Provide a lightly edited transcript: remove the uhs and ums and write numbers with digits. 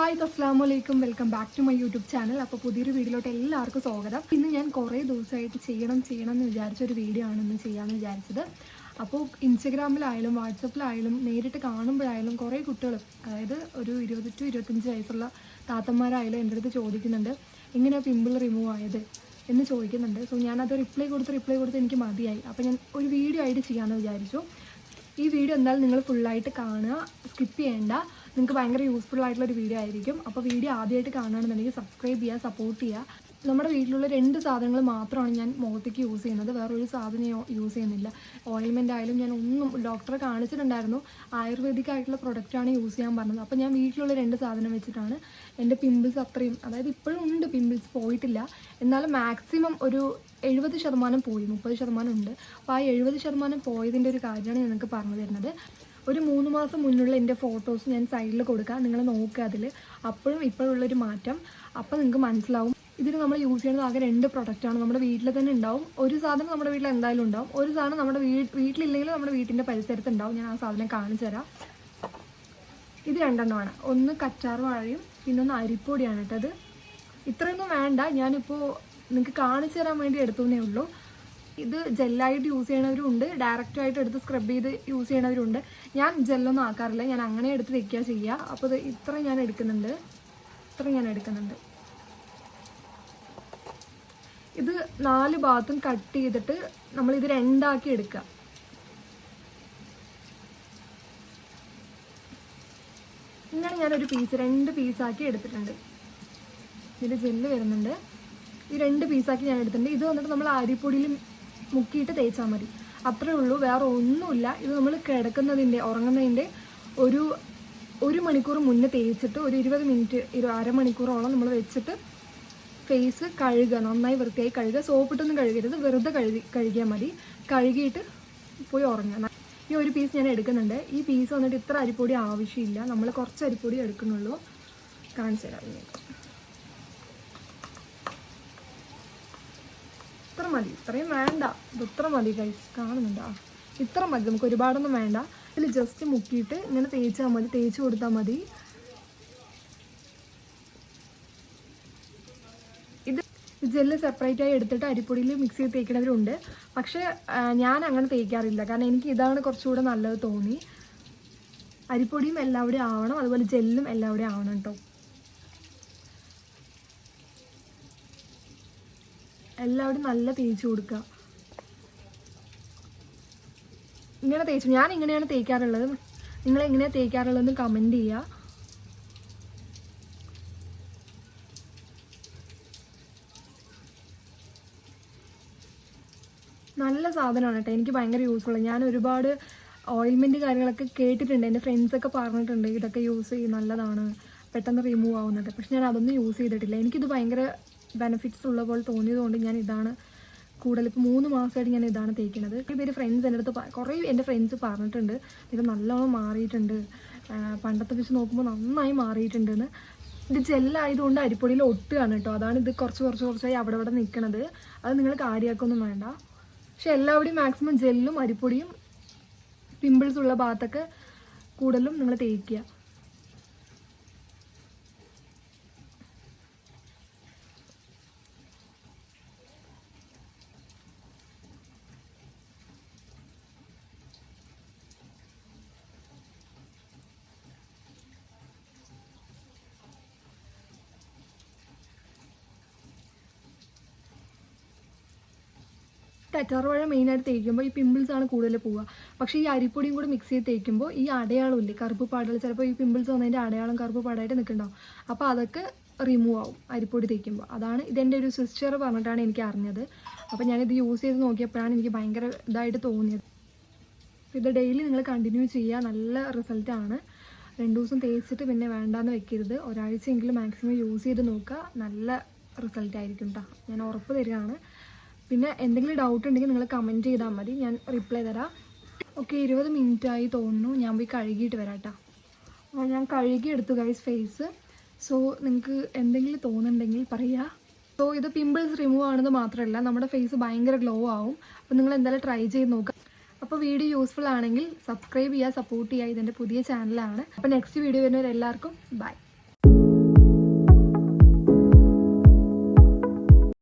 Guys അസ്സാം വലൈക്കും, welcome back to my YouTube channel. അപ്പോൾ പുതിയൊരു വീഡിയോയിലോട്ട് എല്ലാവർക്കും സ്വാഗതം. ഇന്ന് ഞാൻ കുറേ ദിവസമായിട്ട് ചെയ്യണം എന്ന് വിചാരിച്ചൊരു വീഡിയോ ആണ് ഇന്ന് ചെയ്യാമെന്ന് വിചാരിച്ചത്. അപ്പോൾ ഇൻസ്റ്റഗ്രാമിലായാലും വാട്സപ്പിലായാലും നേരിട്ട് കാണുമ്പോഴായാലും കുറേ കുട്ടികൾ, അതായത് ഒരു 20 to 25 വയസ്സുള്ള താത്തന്മാരായാലും എൻ്റെ അടുത്ത് ചോദിക്കുന്നുണ്ട് എങ്ങനെയാണ് പിമ്പിൾ റിമൂവ് ആയത് എന്ന് ചോദിക്കുന്നുണ്ട്. സോ ഞാനത് റിപ്ലൈ കൊടുത്ത് എനിക്ക് മതിയായി. അപ്പോൾ ഞാൻ ഒരു വീഡിയോ ആയിട്ട് ചെയ്യാമെന്ന് വിചാരിച്ചു. ഈ വീഡിയോ എന്തായാലും നിങ്ങൾ ഫുള്ളായിട്ട് കാണുക, സ്കിപ്പ് ചെയ്യേണ്ട. നിങ്ങൾക്ക് ഭയങ്കര യൂസ്ഫുൾ ആയിട്ടുള്ളൊരു വീഡിയോ ആയിരിക്കും. അപ്പോൾ വീഡിയോ ആദ്യമായിട്ട് കാണുകയാണെന്നുണ്ടെങ്കിൽ സബ്സ്ക്രൈബ് ചെയ്യുക, സപ്പോർട്ട് ചെയ്യുക. നമ്മുടെ വീട്ടിലുള്ള 2 സാധനങ്ങൾ മാത്രമാണ് ഞാൻ മുഖത്തേക്ക് യൂസ് ചെയ്യുന്നത്, വേറൊരു സാധനം യൂസ് ചെയ്യുന്നില്ല. ഓയിൽമെൻ്റ് ആയാലും ഞാൻ ഒന്നും ഡോക്ടറെ കാണിച്ചിട്ടുണ്ടായിരുന്നു, ആയുർവേദിക് ആയിട്ടുള്ള പ്രൊഡക്റ്റാണ് യൂസ് ചെയ്യാൻ പറഞ്ഞത്. അപ്പോൾ ഞാൻ വീട്ടിലുള്ള 2 സാധനം വെച്ചിട്ടാണ് എൻ്റെ പിമ്പിൾസ് അത്രയും, അതായത് ഇപ്പോഴും ഉണ്ട്, പിമ്പിൾസ് പോയിട്ടില്ല, എന്നാലും മാക്സിമം ഒരു 70% പോയി, 30% ഉണ്ട്. അപ്പോൾ ആ 70% പോയതിൻ്റെ ഒരു കാര്യമാണ് ഞാൻ നിങ്ങൾക്ക് പറഞ്ഞു തരുന്നത്. ഒരു 3 മാസം മുന്നുള്ള എൻ്റെ ഫോട്ടോസ് ഞാൻ സൈഡിൽ കൊടുക്കാം, നിങ്ങൾ നോക്കുക അതിൽ. അപ്പോഴും ഇപ്പോഴുള്ളൊരു മാറ്റം അപ്പോൾ നിങ്ങൾക്ക് മനസ്സിലാവും. ഇതിന് നമ്മൾ യൂസ് ചെയ്യുന്നത് ആകെ 2 പ്രൊഡക്റ്റാണ്. നമ്മുടെ വീട്ടിൽ തന്നെ ഉണ്ടാവും. ഒരു സാധനം നമ്മുടെ വീട്ടിൽ എന്തായാലും ഉണ്ടാവും, ഒരു സാധനം നമ്മുടെ വീട്ടിലില്ലെങ്കിലും നമ്മുടെ വീട്ടിൻ്റെ പരിസരത്ത് ഉണ്ടാവും. ഞാൻ ആ സാധനം കാണിച്ചു തരാം. ഇത് 2 എണ്ണമാണ്. ഒന്ന് കറ്റാർ വാഴയും പിന്നൊന്ന് അരിപ്പൊടിയാണ് കേട്ടത്. ഇത്രയൊന്നും വേണ്ട, ഞാനിപ്പോൾ നിങ്ങൾക്ക് കാണിച്ചു തരാൻ വേണ്ടി എടുത്തേ ഉള്ളൂ. ഇത് ജെല്ലായിട്ട് യൂസ് ചെയ്യണവരും ഉണ്ട്, ഡയറക്റ്റായിട്ട് എടുത്ത് സ്ക്രബ് ചെയ്ത് യൂസ് ചെയ്യണവരുണ്ട്. ഞാൻ ജെല്ലൊന്നും ആക്കാറില്ല, ഞാൻ അങ്ങനെ എടുത്ത് വെക്കുക ചെയ്യുക. അപ്പോൾ ഇത് ഇത്ര ഞാൻ എടുക്കുന്നുണ്ട്. ഇത് 4 ഭാഗത്തും കട്ട് ചെയ്തിട്ട് നമ്മളിത് 2 ആക്കി എടുക്കുക. ഇങ്ങനെ ഞാനൊരു 2 പീസാക്കി എടുത്തിട്ടുണ്ട്. ഇതിൽ ജെല്ല് വരുന്നുണ്ട്. ഈ 2 പീസാക്കി ഞാൻ എടുത്തിട്ടുണ്ട്. ഇത് വന്നിട്ട് നമ്മൾ അരിപ്പൊടിയിൽ മുക്കിയിട്ട് തേച്ചാൽ മതി, അത്രേ ഉള്ളൂ, വേറെ ഒന്നുമില്ല. ഇത് നമ്മൾ ഉറങ്ങുന്നതിൻ്റെ ഒരു മണിക്കൂർ മുന്നേ തേച്ചിട്ട് ഒരു 20 മിനിറ്റ്, അരമണിക്കൂറോളം നമ്മൾ വെച്ചിട്ട് ഫേസ് കഴുകുക, നന്നായി വൃത്തിയായി കഴുകുക. സോപ്പിട്ടൊന്നും കഴുകരുത്, വെറുതെ കഴുകിയാൽ മതി. കഴുകിയിട്ട് പോയി ഉറങ്ങുക. ഈ ഒരു പീസ് ഞാൻ എടുക്കുന്നുണ്ട്. ഈ പീസ് വന്നിട്ട് ഇത്ര അരിപ്പൊടി ആവശ്യമില്ല, നമ്മൾ കുറച്ച് അരിപ്പൊടി എടുക്കുന്നുള്ളൂ. കാണിച്ചു തരാം. ഇത്ര മതി, ഇത്രയും വേണ്ട, ഇത്ര മതി ഗൈസ്, കാണുന്നുണ്ടോ? ഇത്ര മതി, നമുക്ക് ഒരുപാടൊന്നും വേണ്ട. ഇതിൽ ജസ്റ്റ് മുക്കിയിട്ട് ഇങ്ങനെ തേച്ച് കൊടുത്താൽ മതി. ഇത് ജെല്ല് സെപ്പറേറ്റ് ആയി എടുത്തിട്ട് അരിപ്പൊടിയിൽ മിക്സ് ചെയ്ത് തേക്കുന്നവരുണ്ട്. പക്ഷേ ഞാൻ അങ്ങനെ തേക്കാറില്ല, കാരണം എനിക്ക് ഇതാണ് കുറച്ചുകൂടെ നല്ലത് തോന്നി. അരിപ്പൊടിയും എല്ലാവിടെയും ആവണം, അതുപോലെ ജെല്ലും എല്ലാവിടെയും ആവണം കേട്ടോ. എല്ലാവരും നല്ല തേച്ച് കൊടുക്കുക. ഇങ്ങനെ തേച്ചു, ഞാൻ ഇങ്ങനെയാണ് തേക്കാറുള്ളത്. നിങ്ങൾ എങ്ങനെയാണ് തേക്കാറുള്ളതെന്ന് കമൻറ്റ് ചെയ്യുക. നല്ല സാധനമാണ് കേട്ടോ, എനിക്ക് ഭയങ്കര യൂസ്ഫുൾ. ഞാൻ ഒരുപാട് ഓയിൽമെൻറ്റ് കാര്യങ്ങളൊക്കെ കേട്ടിട്ടുണ്ട്, എൻ്റെ ഫ്രണ്ട്സൊക്കെ പറഞ്ഞിട്ടുണ്ട് ഇതൊക്കെ യൂസ് ചെയ്യും, നല്ലതാണ്, പെട്ടെന്ന് റിമൂവ് ആവുന്നത്. പക്ഷെ ഞാൻ അതൊന്നും യൂസ് ചെയ്തിട്ടില്ല. എനിക്കിത് ഭയങ്കര ബെനിഫിറ്റ്സ് ഉള്ള പോലെ തോന്നിയതുകൊണ്ട് ഞാൻ ഇതാണ് കൂടുതൽ, ഇപ്പോൾ 3 മാസമായിട്ട് ഞാൻ ഇതാണ് തേക്കുന്നത്. ഇതൊരു ഫ്രണ്ട്സ് എൻ്റെ അടുത്ത് കുറേ എൻ്റെ ഫ്രണ്ട്സ് പറഞ്ഞിട്ടുണ്ട് ഇത് നല്ലോണം മാറിയിട്ടുണ്ട്, പണ്ടത്തെ വെച്ച് നോക്കുമ്പോൾ നന്നായി മാറിയിട്ടുണ്ടെന്ന്. ഇത് ജെല്ലായതുകൊണ്ട് അരിപ്പൊടിയിൽ ഒട്ടുകയാണ് കേട്ടോ, അതാണ് ഇത് കുറച്ചായി അവിടെ നിൽക്കണത്. അത് നിങ്ങൾ കാര്യമാക്കൊന്നും വേണ്ട. പക്ഷെ എല്ലാവരുടെയും മാക്സിമം ജെല്ലും അരിപ്പൊടിയും പിമ്പിൾസ് ഉള്ള ഭാഗത്തൊക്കെ കൂടുതലും നിങ്ങൾ തേക്കുക. കറ്റാർവാഴ മെയിനായിട്ട് തേക്കുമ്പോൾ ഈ പിമ്പിൾസാണ് കൂടുതൽ പോവുക. പക്ഷേ ഈ അരിപ്പൊടിയും കൂടി മിക്സ് ചെയ്ത് തേക്കുമ്പോൾ ഈ അടയാളം ഇല്ലേ, കറുപ്പ് പാടുകൾ, ചിലപ്പോൾ ഈ പിമ്പിൾസ് വന്നതിൻ്റെ അടയാളം കറുപ്പ് പാടായിട്ട് നിൽക്കുന്നുണ്ടാവും. അപ്പോൾ അതൊക്കെ റിമൂവ് ആവും അരിപ്പൊടി തേക്കുമ്പോൾ. അതാണ് ഇതെൻ്റെ ഒരു സിസ്റ്റർ പറഞ്ഞിട്ടാണ് എനിക്ക് അറിഞ്ഞത്. അപ്പോൾ ഞാനിത് യൂസ് ചെയ്ത് നോക്കിയപ്പോഴാണ് എനിക്ക് ഭയങ്കര ഇതായിട്ട് തോന്നിയത്. ഇത് ഡെയിലി നിങ്ങൾ കണ്ടിന്യൂ ചെയ്യുക, നല്ല റിസൾട്ടാണ്. 2 ദിവസം തേച്ചിട്ട് പിന്നെ വേണ്ടാന്ന് വെക്കരുത്, ഒരാഴ്ചയെങ്കിലും മാക്സിമം യൂസ് ചെയ്ത് നോക്കുക, നല്ല റിസൾട്ടായിരിക്കും കേട്ടോ, ഞാൻ ഉറപ്പ് തരികയാണ്. പിന്നെ എന്തെങ്കിലും ഡൗട്ട് ഉണ്ടെങ്കിൽ നിങ്ങൾ കമൻറ്റ് ചെയ്താൽ മതി, ഞാൻ റിപ്ലൈ തരാം. ഓക്കെ, 20 മിനിറ്റായി തോന്നുന്നു, ഞാൻ പോയി കഴുകിയിട്ട് വരാം കേട്ടോ. ഞാൻ കഴുകിയെടുത്തു ഗൈസ് ഫേസ്. സോ നിങ്ങൾക്ക് എന്തെങ്കിലും തോന്നുന്നുണ്ടെങ്കിൽ പറയുക. സോ ഇത് പിമ്പിൾസ് റിമൂവ് ആണെന്ന് മാത്രമല്ല, നമ്മുടെ ഫേസ് ഭയങ്കര ഗ്ലോ ആവും. അപ്പോൾ നിങ്ങൾ എന്തായാലും ട്രൈ ചെയ്ത് നോക്കുക. അപ്പോൾ വീഡിയോ യൂസ്ഫുൾ ആണെങ്കിൽ സബ്സ്ക്രൈബ് ചെയ്യുക, സപ്പോർട്ട് ചെയ്യുക. ഇതെൻ്റെ പുതിയ ചാനലാണ്. അപ്പോൾ നെക്സ്റ്റ് വീഡിയോ വരുന്നവരെല്ലാവർക്കും ബൈ.